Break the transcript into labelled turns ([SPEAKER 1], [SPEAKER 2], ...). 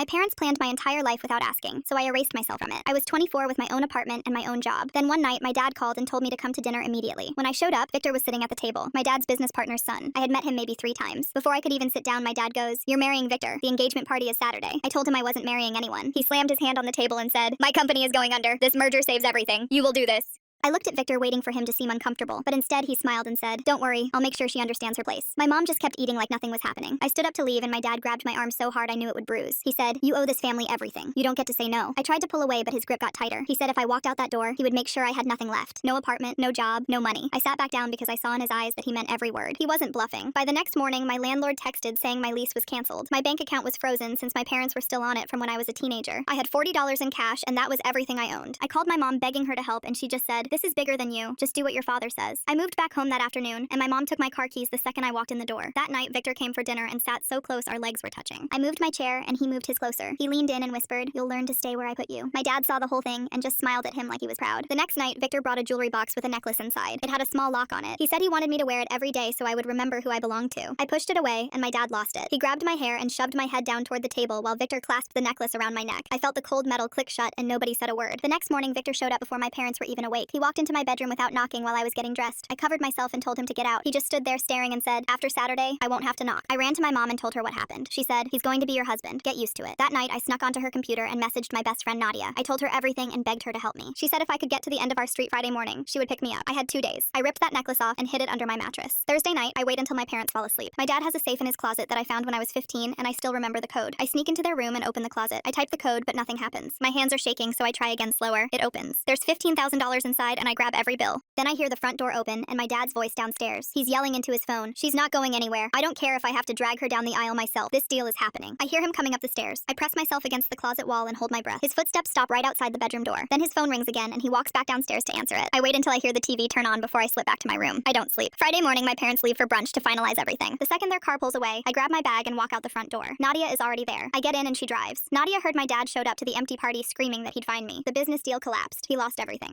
[SPEAKER 1] My parents planned my entire life without asking, so I erased myself from it. I was 24 with my own apartment and my own job. Then one night, my dad called and told me to come to dinner immediately. When I showed up, Victor was sitting at the table, my dad's business partner's son. I had met him maybe 3 times. Before I could even sit down, my dad goes, "You're marrying Victor. The engagement party is Saturday." I told him I wasn't marrying anyone. He slammed his hand on the table and said, "My company is going under. This merger saves everything. You will do this." I looked at Victor waiting for him to seem uncomfortable, but instead he smiled and said, "Don't worry, I'll make sure she understands her place." My mom just kept eating like nothing was happening. I stood up to leave and my dad grabbed my arm so hard I knew it would bruise. He said, "You owe this family everything. You don't get to say no." I tried to pull away, but his grip got tighter. He said if I walked out that door, he would make sure I had nothing left. No apartment, no job, no money. I sat back down because I saw in his eyes that he meant every word. He wasn't bluffing. By the next morning, my landlord texted saying my lease was canceled. My bank account was frozen since my parents were still on it from when I was a teenager. I had $40 in cash and that was everything I owned. I called my mom begging her to help and she just said, "This is bigger than you. Just do what your father says." I moved back home that afternoon, and my mom took my car keys the second I walked in the door. That night, Victor came for dinner and sat so close our legs were touching. I moved my chair, and he moved his closer. He leaned in and whispered, "You'll learn to stay where I put you." My dad saw the whole thing and just smiled at him like he was proud. The next night, Victor brought a jewelry box with a necklace inside. It had a small lock on it. He said he wanted me to wear it every day so I would remember who I belonged to. I pushed it away, and my dad lost it. He grabbed my hair and shoved my head down toward the table while Victor clasped the necklace around my neck. I felt the cold metal click shut, and nobody said a word. The next morning, Victor showed up before my parents were even awake. He walked into my bedroom without knocking while I was getting dressed. I covered myself and told him to get out. He just stood there staring and said, "After Saturday, I won't have to knock." I ran to my mom and told her what happened. She said, "He's going to be your husband. Get used to it." That night, I snuck onto her computer and messaged my best friend Nadia. I told her everything and begged her to help me. She said if I could get to the end of our street Friday morning, she would pick me up. I had 2 days. I ripped that necklace off and hid it under my mattress. Thursday night, I wait until my parents fall asleep. My dad has a safe in his closet that I found when I was 15, and I still remember the code. I sneak into their room and open the closet. I type the code, but nothing happens. My hands are shaking, so I try again slower. It opens. There's $15,000 inside, and I grab every bill. Then I hear the front door open and my dad's voice downstairs. He's yelling into his phone, "She's not going anywhere. I don't care if I have to drag her down the aisle myself. This deal is happening." I hear him coming up the stairs. I press myself against the closet wall and hold my breath. His footsteps stop right outside the bedroom door. Then his phone rings again and he walks back downstairs to answer it. I wait until I hear the TV turn on before I slip back to my room. I don't sleep. Friday morning, my parents leave for brunch to finalize everything. The second their car pulls away, I grab my bag and walk out the front door. Nadia is already there. I get in and she drives. Nadia heard my dad showed up to the empty party screaming that he'd find me. The business deal collapsed. He lost everything.